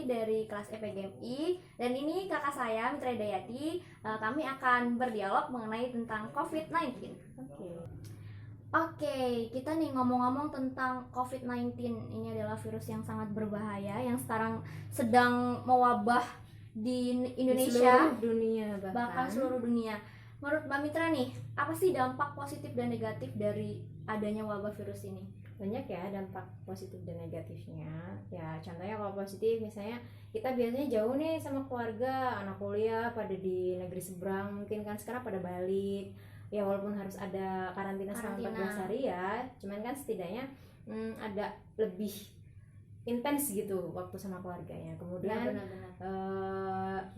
Dayati dari kelas EPGMI. Dan ini kakak saya Mitra Dayati. Kami akan berdialog mengenai tentang COVID-19. Oke, kita nih ngomong-ngomong tentang COVID-19. Ini adalah virus yang sangat berbahaya yang sekarang sedang mewabah di Indonesia, seluruh dunia, bahkan seluruh dunia. Menurut Mbak Mitra nih, apa sih dampak positif dan negatif dari adanya wabah virus ini? Banyak ya dampak positif dan negatifnya. Ya contohnya kalau positif, misalnya kita biasanya jauh nih sama keluarga, anak kuliah pada di negeri seberang, mungkin kan sekarang pada balik. Ya walaupun harus ada karantina selama 14 hari ya, cuman kan setidaknya ada lebih intens gitu waktu sama keluarganya. Kemudian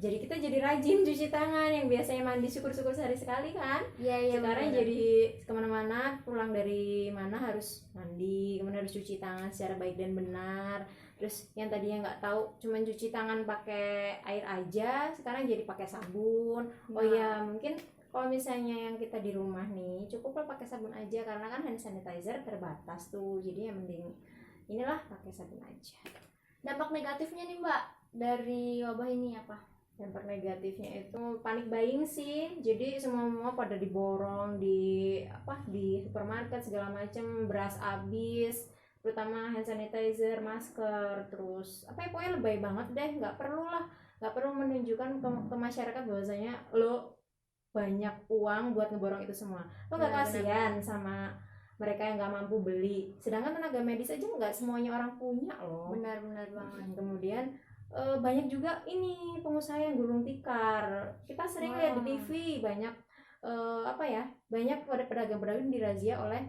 jadi kita jadi rajin cuci tangan, yang biasanya mandi syukur-syukur sehari sekali kan. Sekarang jadi kemana-mana, pulang dari mana harus mandi, kemudian harus cuci tangan secara baik dan benar. Terus yang tadinya nggak tahu cuman cuci tangan pakai air aja, sekarang jadi pakai sabun. Oh ya, mungkin kalau misalnya yang kita di rumah nih cukuplah pakai sabun aja, karena kan hand sanitizer terbatas tuh, jadi yang mending inilah pakai sabun aja. Dampak negatifnya nih Mbak dari wabah ini apa? Dampak negatifnya itu panic buying sih. Jadi semua pada diborong di supermarket segala macam, beras habis, terutama hand sanitizer, masker, terus pokoknya lebay banget deh. Nggak perlu menunjukkan ke masyarakat bahwasanya lo banyak uang buat ngeborong itu semua. Lo nggak kasihan sama mereka yang nggak mampu beli, sedangkan tenaga medis aja nggak semuanya orang punya loh. Benar banget. Kemudian banyak juga ini pengusaha yang gulung tikar. Kita sering lihat di TV banyak banyak pedagang-pedagang dirazia oleh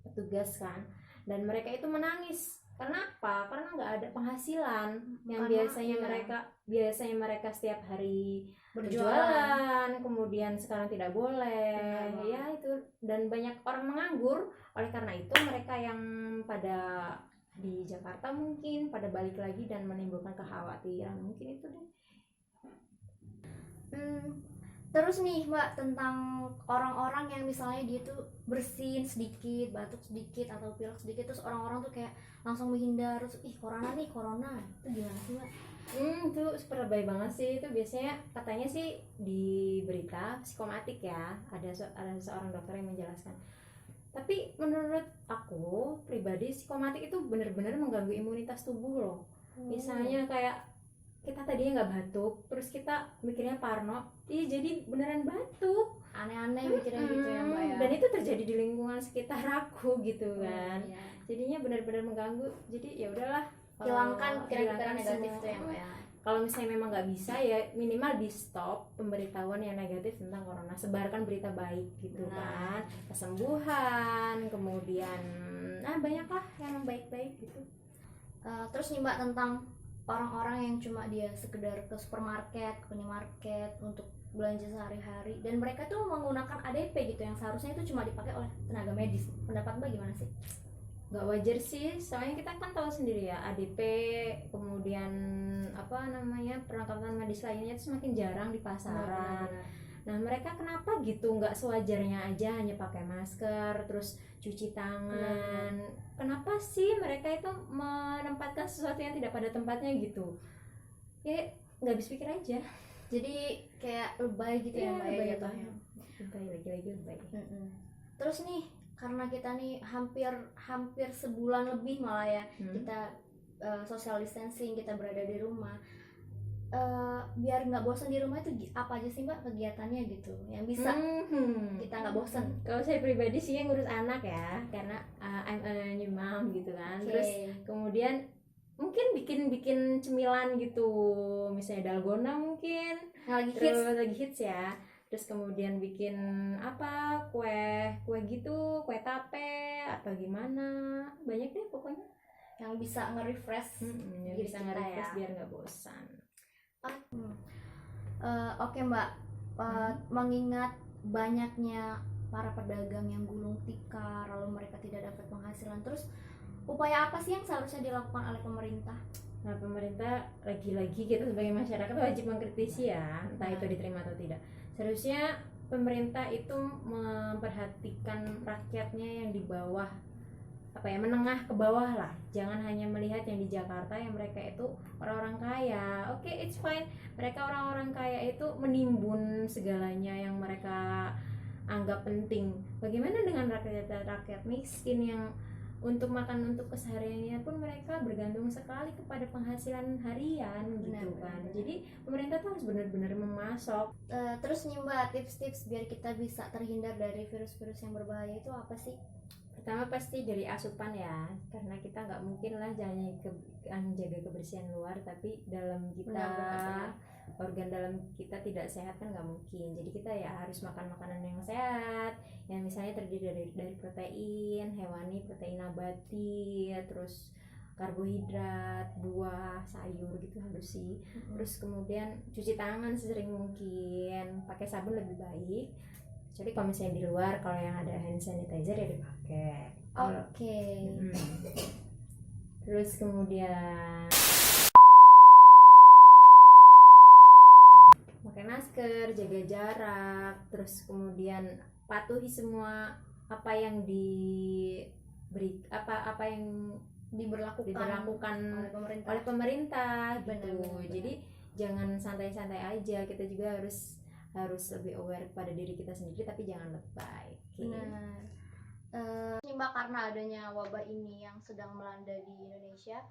petugas kan, dan mereka itu menangis. Kenapa? Karena nggak ada penghasilan yang biasanya mereka setiap hari berjualan, kemudian sekarang tidak boleh. Ya itu, dan banyak orang menganggur. Oleh karena itu mereka yang pada di Jakarta mungkin pada balik lagi dan menimbulkan kekhawatiran, mungkin itu deh. Terus nih Mbak, tentang orang-orang yang misalnya dia tuh bersin sedikit, batuk sedikit atau pilek sedikit, terus orang-orang tuh kayak langsung menghindar, terus corona itu gimana sih Mbak? Itu super baik banget sih. Itu biasanya katanya sih di berita psikomatik ya, ada seorang dokter yang menjelaskan. Tapi menurut aku pribadi, psikomatik itu benar-benar mengganggu imunitas tubuh loh. Misalnya kayak kita tadinya nggak batuk, terus kita mikirnya parno, jadi beneran batuk. Aneh-aneh mikirnya gitu ya Mbak ya. Dan itu terjadi di lingkungan sekitar aku gitu kan. Jadinya benar-benar mengganggu. Jadi ya udahlah, hilangkan pikiran-pikiran negatif itu ya Mbak ya. Kalau misalnya memang nggak bisa, ya minimal di stop pemberitahuan yang negatif tentang corona, sebarkan berita baik gitu kan, kesembuhan, kemudian banyaklah yang baik-baik gitu. Terus nih Mbak, tentang orang-orang yang cuma dia sekedar ke supermarket, ke minimarket untuk belanja sehari-hari, dan mereka tuh menggunakan ADP gitu yang seharusnya itu cuma dipakai oleh tenaga medis. Pendapat Mbak gimana sih? Nggak wajar sih, soalnya kita kan tahu sendiri ya, ADP kemudian perlengkapan medis lainnya itu semakin jarang di pasaran. Nah mereka kenapa gitu nggak sewajarnya aja hanya pakai masker, terus cuci tangan? Kenapa sih mereka itu menempatkan sesuatu yang tidak pada tempatnya gitu? Ya nggak habis pikir aja. Jadi kayak lebay gitu ya Mbak ya jatuhnya. Lebay. Terus nih, karena kita nih hampir sebulan lebih malah ya kita social distancing, kita berada di rumah. Biar nggak bosan di rumah itu apa aja sih Mbak kegiatannya gitu yang bisa kita nggak bosan? Kalau saya pribadi sih yang ngurus anak ya, karena I'm a new mom gitu kan. Terus kemudian mungkin bikin cemilan gitu, misalnya dalgona mungkin lagi hits ya. Terus kemudian bikin kue gitu, kue tape atau gimana, banyak deh pokoknya yang bisa nge-refresh biar nggak bosan. Oke Mbak, mengingat banyaknya para pedagang yang gulung tikar lalu mereka tidak dapat penghasilan, terus upaya apa sih yang seharusnya dilakukan oleh pemerintah? Nah pemerintah lagi-lagi kita sebagai masyarakat wajib mengkritisi ya, entah itu diterima atau tidak. Seharusnya pemerintah itu memperhatikan rakyatnya yang di bawah apa ya, menengah ke bawah lah, jangan hanya melihat yang di Jakarta yang mereka itu orang-orang kaya. Oke, it's fine, mereka orang-orang kaya itu menimbun segalanya yang mereka anggap penting. Bagaimana dengan rakyat miskin yang untuk makan untuk kesehariannya pun mereka bergantung sekali kepada penghasilan harian gitu kan. Jadi pemerintah tuh harus benar-benar memasok. Terus nih Mbak, tips-tips biar kita bisa terhindar dari virus-virus yang berbahaya itu apa sih? Pertama pasti dari asupan ya, karena kita nggak mungkin lah jaga kebersihan luar tapi dalam kita Benar-benar. organ dalam kita tidak sehat kan nggak mungkin. Jadi kita ya harus makan makanan yang sehat, yang misalnya terdiri dari protein hewani, protein nabati, terus karbohidrat, buah, sayur gitu harus sih. Terus kemudian cuci tangan sesering mungkin, pakai sabun lebih baik. Jadi kalau misalnya di luar, kalau yang ada hand sanitizer ya dipakai. Oke. Terus kemudian pakai masker, jaga jarak, terus kemudian patuhi semua apa yang apa yang diberlakukan oleh pemerintah gitu. Jadi jangan santai-santai aja, kita juga harus lebih aware pada diri kita sendiri tapi jangan lebay. Benar. Mbak, karena adanya wabah ini yang sedang melanda di Indonesia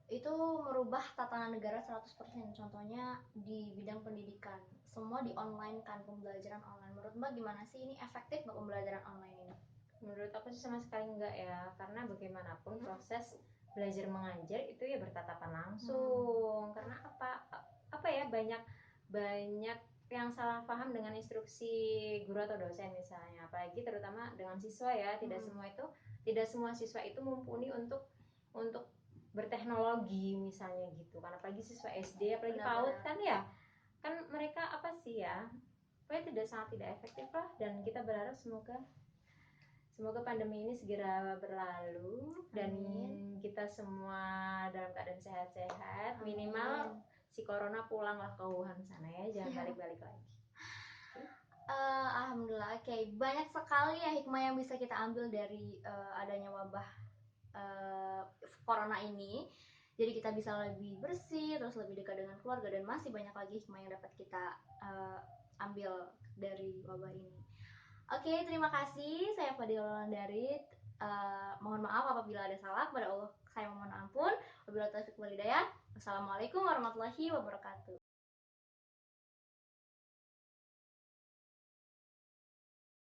itu merubah tatanan negara 100%. Contohnya di bidang pendidikan, semua di online kan, pembelajaran online. Menurut Mbak gimana sih, ini efektif nggak pembelajaran online ini? Menurut aku sih sama sekali enggak ya, karena bagaimanapun proses belajar mengajar itu ya bertatapan langsung. Karena apa ya, banyak yang salah paham dengan instruksi guru atau dosen misalnya, apalagi terutama dengan siswa ya. Tidak semua siswa itu mumpuni untuk berteknologi misalnya gitu kan, apalagi siswa SD, apalagi PAUD kan ya, kan mereka apa sih ya, pokoknya sangat tidak efektif lah. Dan kita berharap semoga pandemi ini segera berlalu. Dan kita semua dalam keadaan sehat-sehat. Minimal si corona pulanglah ke Wuhan sana ya, jangan balik-balik lagi. Alhamdulillah. Oke, banyak sekali ya hikmah yang bisa kita ambil dari adanya wabah corona ini. Jadi kita bisa lebih bersih, terus lebih dekat dengan keluarga, dan masih banyak lagi hikmah yang dapat kita ambil dari wabah ini. Oke, terima kasih. Saya Fadila Landarit. Mohon maaf apabila ada salah. Kepada Allah saya memohon ampun. Wabillahi taufiq wal hidayah. Wassalamualaikum warahmatullahi wabarakatuh.